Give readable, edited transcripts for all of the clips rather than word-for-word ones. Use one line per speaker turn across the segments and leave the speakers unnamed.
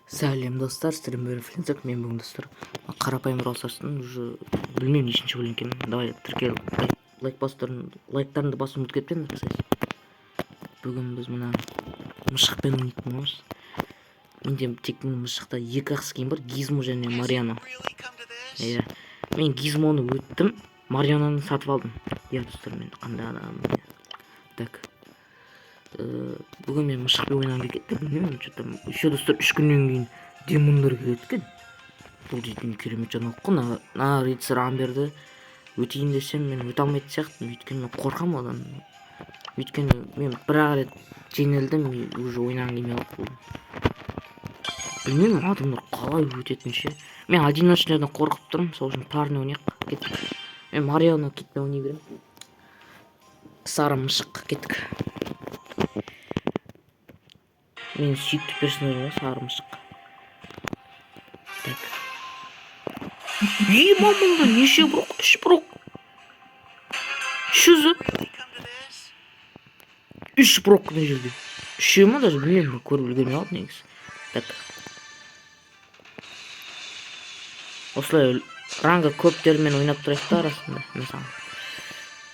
Сәлем достар, сіздермен бері флинзак, мен бүгін достар қарапайым Brawl Stars'тың уже білмеймін нешінші бөлім екенін. Давай тіркел, лайктарыңды басып ұмытып кетпеңдер, кстати. Бүгін біз мына мысықпен ойнайтын боламыз. Менде тек мына мысықта екі ақ скин бар, Гизмо және Мариана. Иә, мен Гизмоны өттім, Мариананы сатып алдым. Иә достар, мен қандай адам. Так. Бүгін мен мысықпен ойнағым келді, білмеймін, что-то еще достар 3 күннен кейін демондар келеді екен. Бұл дейтін керемет жаңалық қой. На рыцарь амберді өтейін десем мен өте алмайтын сияқтымын, өйткені мен қорқамын одан. Өйткені мен бір-ақ рет жеңілдім, уже ойнағым келмей қалды. Білмеймін, адамдар қалай өтетін ше. Мен одиночныйдан қорқып тұрмын, сол үшін парный ойнайық. Кеттік. Мен Мариана кетпей ойнай беремін. Сары мысық, кеттік. Мен сүйікті персонажым сары мысық. Так. Мамамда неше брок? 3 брок. Шүзі? 3 брок мына жерде. 3 ма даже білмеймін, көріп үлгермей қалдым негізі. Так. Осылай ранга көптермен ойнап тұрайық та арасында, мысалы.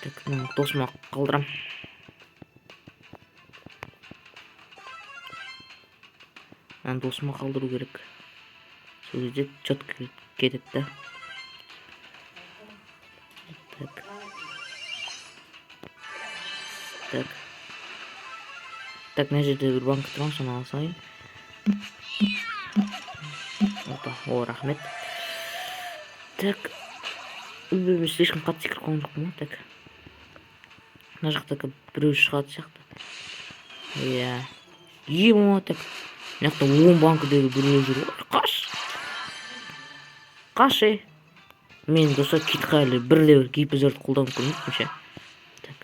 Так, досыма қалдырам. Мен досыма қалдыру керек. Сол кезде четко кетеді да. Так. Так. Так, мына жерде бір банк тұрған, соны алсайын. Опа, о, рахмет. Так. Мен слишком қатты секіріп қалған жоқпын ғой, так. Мына жақта біреу шығады сияқты. Иә. Ема, так. Мына жақта 10 банкідегі біреу жүр ғой. Қаш, мен доса китқайлы бірлер гипозерді қолданып көрмеймін ше. Так.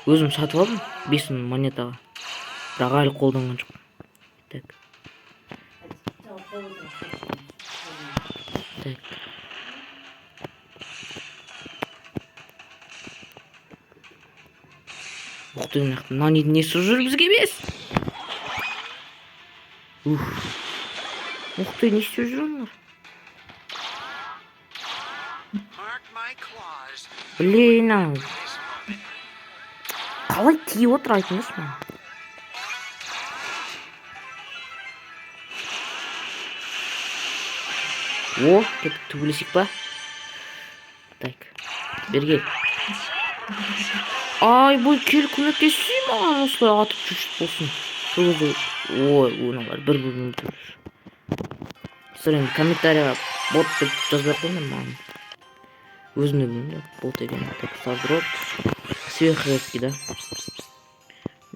Өзім сатып алдым 5000 монетаға. Бірақ әлі қолданған жоқ. Так. Так. Уқты мынақта нанидың несі жүр бізге емес. Уқты не істеп жүр олар? Блин, қалай тиіп отыр айтыңыз маған. О, кеттік, төбелесек па? Так, берге. Ай, бұл кел көмектесей маған осылай атып жүрші болсын. Ой, оналар бір-бірін өлтіріп жүр. Сыр енді комментарияға бот деп жазбай қойыңдар маған. Өзімді білмеймін, бот екен. Так, садрот. Сверхрезкий, да?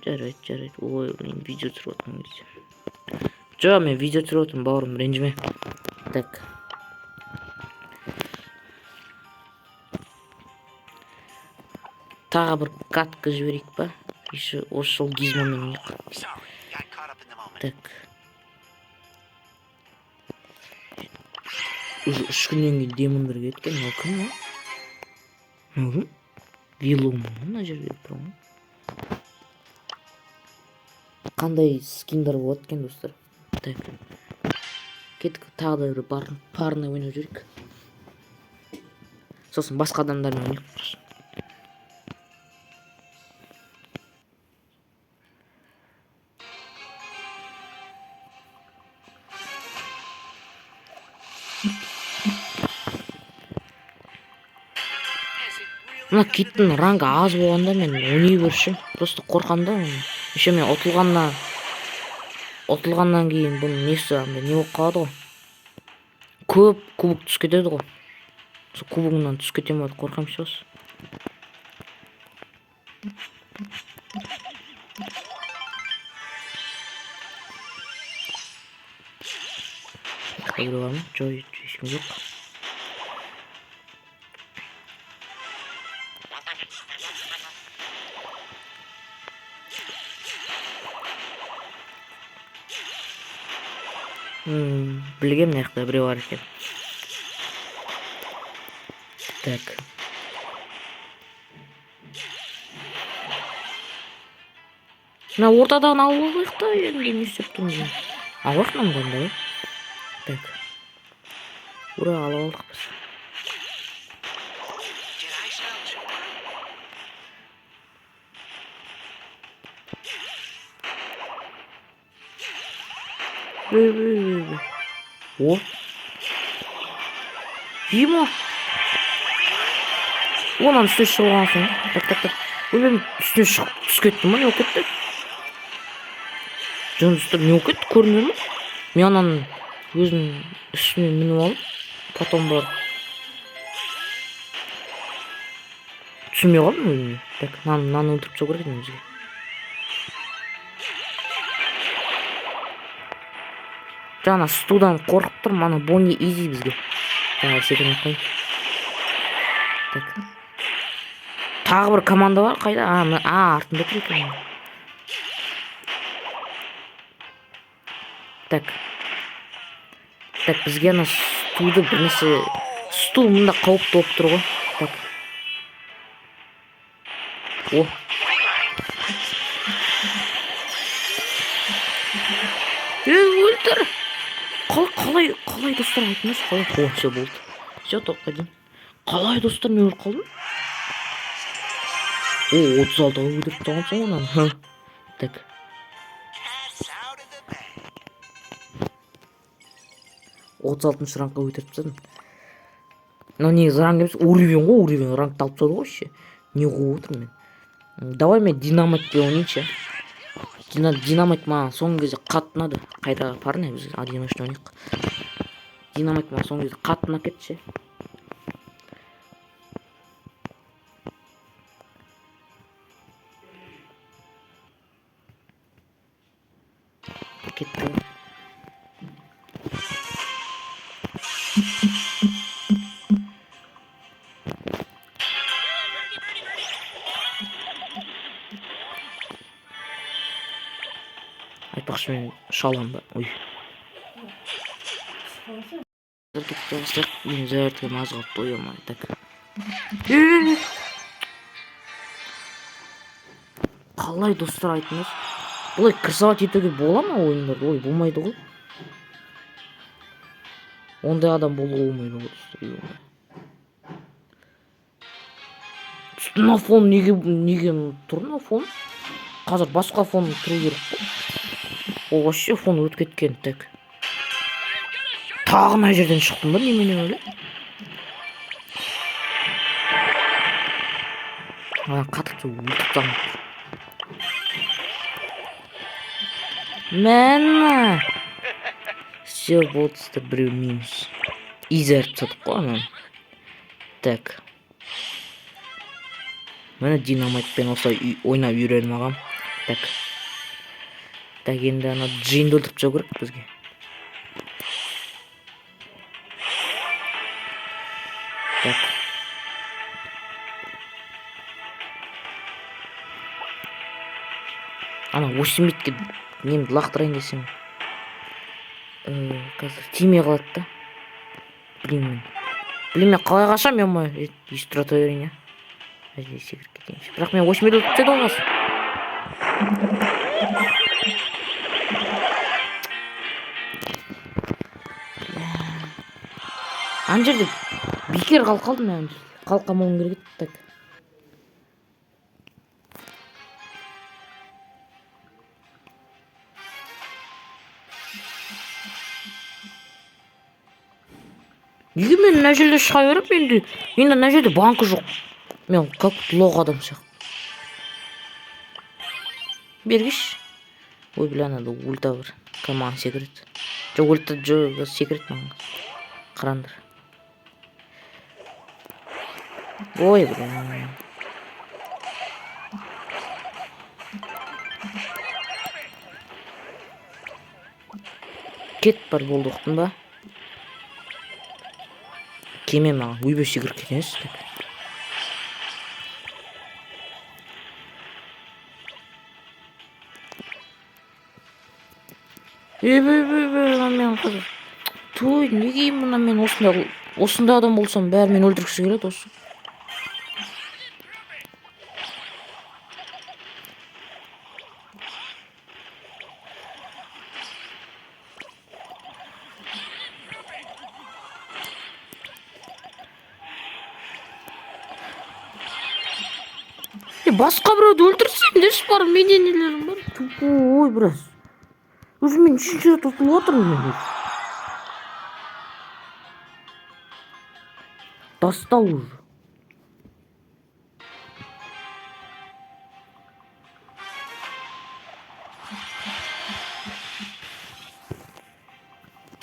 Жарайды. Ой, мен видео түсіріп отырмын кезде. Жоқ, мен видео түсіріп отырмын, бауырым, ренжіме. Так. Тағы бір катка жіберейік па? Еще осы жол Гизмомен ойнайық. Так. Уже 3 күннен кейін демондар кеткен. Мынау кім ба? Мынау кім? Вилома мына жерде тұр ғой. Қандай скиндар болады екен достар? Так. Кеттік, тағы да бір парный ойнап жүрейік. Сосын басқа адамдармен ойнайық. Мына киттің ранга аз болғанда мен ойнай берші. Просто қорқамда. Еще мен ұтылғаннан кейін бұның несі не болып қалады ғой. Көп кубок түс кетеді ғой. Сол кубогынан түс кетем бе қорқам ше осы. Қайыр бар ма? Жоқ, ешкім жоқ. Білгем мына жақта біреу бар екен. Так. Мына ортадан алып алайық та, енді не істеп тұрмыз. алып мындан да. Так. Ура, алып алдық біз. О. Ема. Онан үстіне шығып аласың. Так. Өлем үстіне шығып түсіп кетті ма? Не болып кетті? Жөнсіздер не болып кетті? Көрінер ме? Мен анан өзім үстіне мініп алып, потом бар. Түсінбей қалдым өзіме. Так, наны өлтіріп тастау керек бізге. Жаңа студан қорқып тұрмын, ана Бонни изи бізге. Жаңа секірмей қойын. Так. Тағы бір команда бар, қайда? Артында тұр екен. Так, бізге ана студы бірнеше... Сту мұнда қауіпті болып тұр ғой. Так. О. Өлтір! Қалай достар айтыңыз? Қалай? Все болды. Все, тоққа дейін. Қалай достар, мен өліп қалдым? 36-ға өдіріп тағансың онан. Так. Отыз алтыншы рангқа өтіріп тастадым. Но негізі ранг емес, уровень ғой, уровень рангты алып тастады ғой ше. Не қуып отырмын мен. Давай мен динамайтпен ойнайыншы. Динамайт маған соңғы кезде қатты ұнады. Қайда парня біз одиночный ойнайық. Динамайт маған соңғы кезде қатты ұнап кетті ше. Кетті. Айтпақшы мен шалам ба? Ой. Мен зәртке маз қалып қоймай. Так. Қалай достар айтыңыз? Бұлай красават етуге бола ма ойындарды? Ой, болмайды ғой. Ондай адам болуға болмайды ғой. Мына фон неге тұр мына фон? Қазір басқа фон тұру керек қой. Ол вообще фон өтіп кеткен. Так. Тағы мына жерден шықтым ба немене өлі? Қатықты өлтіп тағым. Мәні. Все болдысты біреу минус. Изеріп садық қой анан. Так. Мәні динамайтпен осылай ойнап үйреніп ағам. Так. Так, енді ана джинді өлтіріп тастау керек бізге. Так. Ана 8 битке немді лақтырайын десем. Қазір тимей қалады да. Білмеймін мен қалай қашам, мен ма естір ата берейін, әжей секіріп кетейінші. Бірақ мен 8 бит өтіп теді оғас. Ан жерде бекер қалдым мен. Қалқамауым керек еді. Так. Неге мен мына жерде шыға беріп, енді мына жерде банка жоқ. Мен как лох адам сияқты. Бергіш. Ой, бля, надо ульта бір. Коман секрет. Жоқ, ульта жоқ, секрет маңыз. Қарандар. Ой, бля. Кет бар болды ұқтың ба? Кеме маған өйбе секіріп кетеңіз. Мен қазір. Той, неге мұна мен осында адам болсам бәрі мен өлтіргісі келеді осы. Басқа біреуді өлтірсем деші бар, менде нелерім бар. Ой, біраз. Өзі мен үшінші рет ұтылып отырмын мен өзі. Достал уже.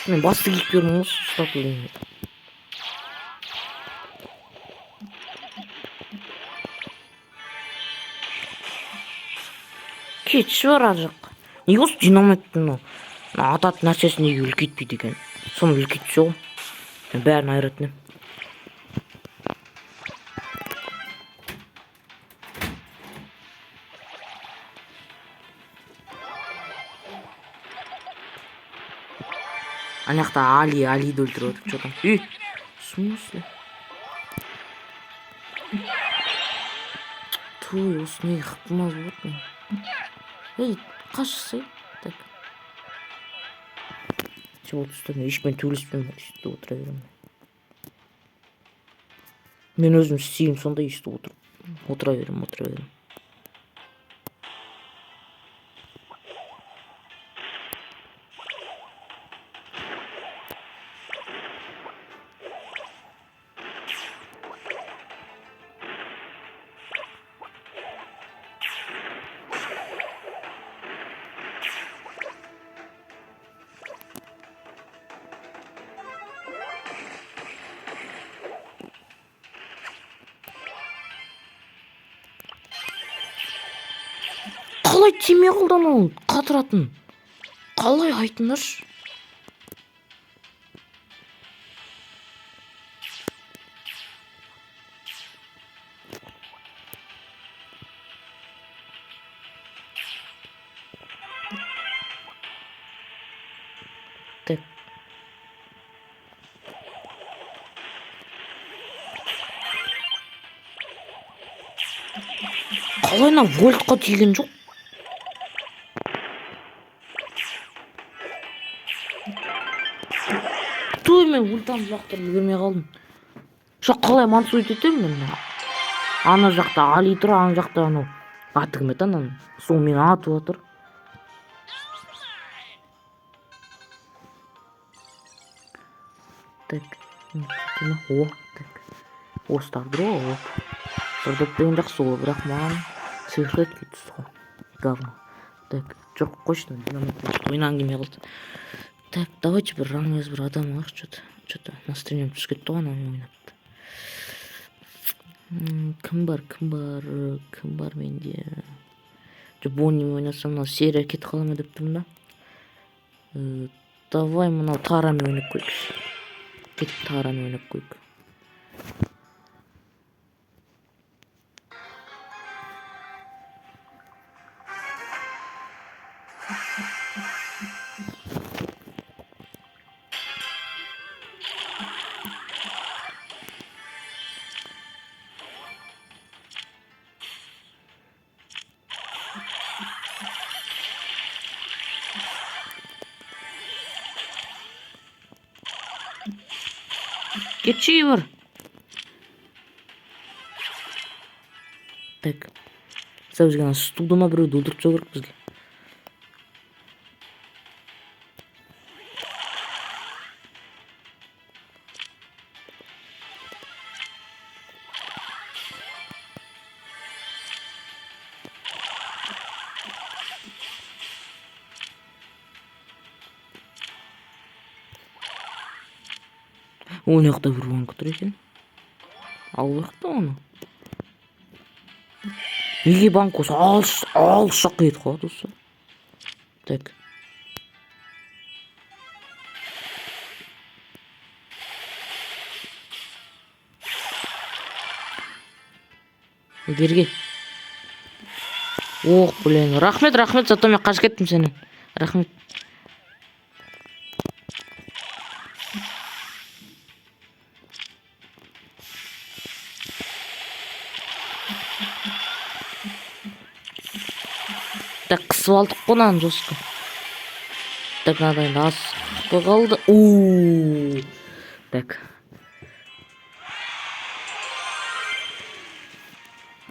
Мен басты кейіпкерім осы ұстап өлейін. Кетші бар ар жаққа. Неге осы динамиттің ататын нәрсесін неге үлкейтпейді екен? Соны үлкейтсе ғой. Мен бәрін айыратын ем. Ана жақта Алиді өлтіріп отыр. Что там? В смысле? Той, осы неге қыптымаз болады мен? Ей, қашысы. Так. Чего тұста мен ешпен төбелеспен естіп отыра беремін. Мен өзім істеймін, сонда естіп отыра беремін. Қалай тимей қалды анау қатыратын? Қалай айтыңдаршы? Так. Қалай ана вольтқа тиген жоқ? Той, мен ультамды лақтырып үлгермей қалдым. Шо қалай мансует етемін мен? Ана жақта Али тұр, ана жақта анау аты кім еді ананы? Сол мені атып отыр. Так. О, так. Остарды ғой. Сырдып деген жақсы ғой, бірақ маған совершать кетті ғой. Говно. Так, жоқ қойшы, ойнан келмей қалды. Так, давайте бір раңыз бір адам алайық, что-то настроением түсіп кетті ғой ана ойнап. Кім бар менде? Боннимен ойнасам, мына серия кетіп қала ма деп тұрмын да. Давай мынау Тарамен ойнап қойайық. Кетіп Тарамен ойнап қойайық. Кетші бар. Так. Бізге ана студыма біреуді өлтіріп тастау керек бізге. Ол жақта бір банк тұр екен. Ал жақта оны. Неге банк осы алыс жаққа кетіп қалады осы. Так. Берге. Ох, блин. Рахмет, зато мен қашып кеттім сенен. Рахмет. Так, қысып алдық қой мынаны жосқа. Так, мынадай асып қалды. Так.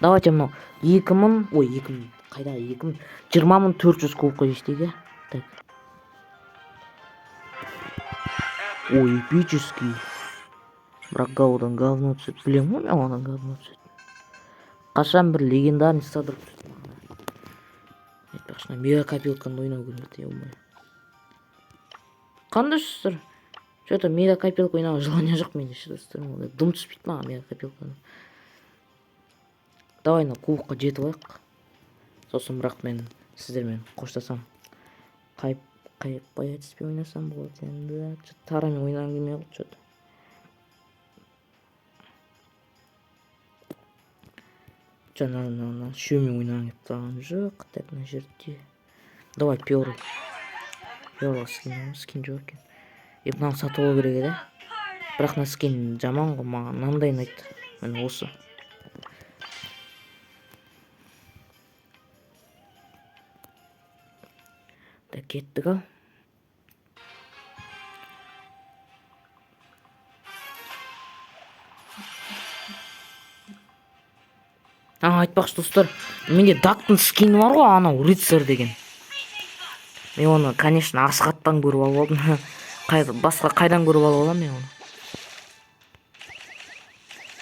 Давайте мынау 2000, ой 2000 қайда 20,400 кубокқа жетейік. Так. Ой, эпический. Бірақ говодан говно түседі. Білем ғой мен одан говно түседі. Қашан бір легендарный содрып түседі. Айтпақшына мега копилканы ойнау керек еді. Қандай шыстыр? Что-то мега копилка ойнауға желание жоқ менде шыстыр. Дым түспейді маған мега копилканы. Давай на кубокқа жетіп алайық. Сосын бірақ мен сіздермен қоштасам. Қайып боятыспен ойнасам болады енді. Тарамен ойнағым келмей қалды что-то. Жаңа үшеумен ойнағым келіп тұрған жоқ. Так, мына жерде. Давай Пёрло. Пёрло скин жоқ екен. Мынаны сатып алу керек еді. Бірақ мына скин жаман ғой, маған мынандай ұнайды. Міне осы. Так, кеттік ал. Айтпақшы достар, менде Дактың скины бар ғой, анау рыцарь деген. Мен оны, конечно, Асхаттан көріп алып алдым. Басқа қайдан көріп алып аламын мен оны.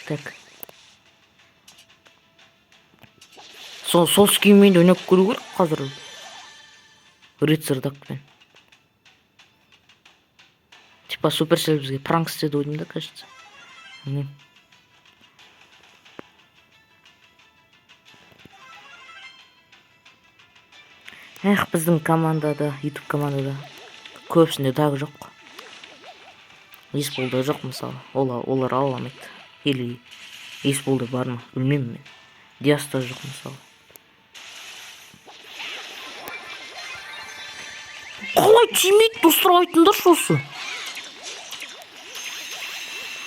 Так. Сол скинмен де ойнап көру керек қазір. Рыцарь Дактпен. Типа Supercell бізге пранк істеді ойдым да, кажется. Біздің командада, YouTube командада көпсінде даг жоқ. Есболда жоқ мысалы. Олар аламайды. Или Есболда бар ма? Білмеймін мен. Диаста жоқ мысалы. Қалай тимейді достар, айтыңдаршы осы.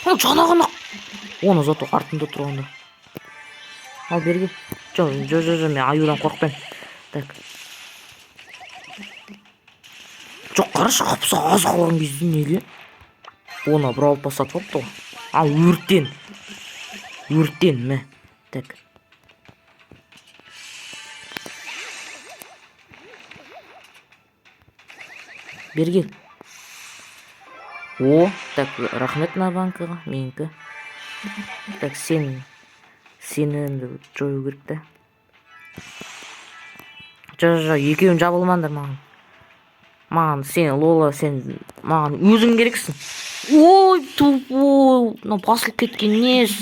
Жаңағына. Оны зато артында тұрғанда. Ал берге. Жоқ, мен аюдан қорықпаймын. Так. Жоқ, қарашы қапса аз қалған кезде неге? Оны бір алып басатып алыпты ғой. Ал өрттен мә. Так. Берген. Так, рахмет на банкаға, менікі. Так, сені енді жою керек та. Жоқ, екеуін жабылмаңдар маған сен Лола, сен маған өзің керексің. Ой, тупой, басылып кеткен нес.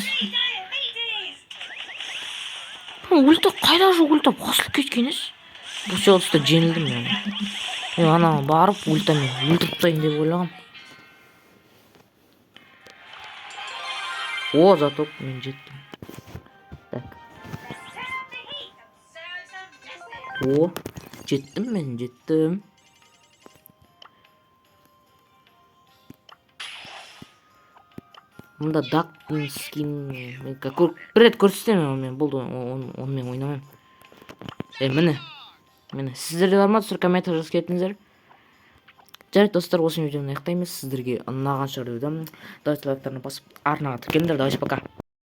Ульта қайда жоқ, ульта басылып кеткен нес. Бұл сеотыста жеңілдім мен. Ана барып ультамен өлтіріп тастайын деп ойлағам. Зато мен жеттім. Так. Жеттім. Мұнда Дактың скин... Бір рет көрсетемін мен, болды, онымен ойнамайым. Міне, сіздерде бар ма? Түсір комментар жазып кетіңіздер. Жарайды достар, осы видеоны аяқтаймыз. Сіздерге ұнаған шығар деп ойлаймын. Давайте лайктарына басып арнаға тіркеліңдер. Давайте пока.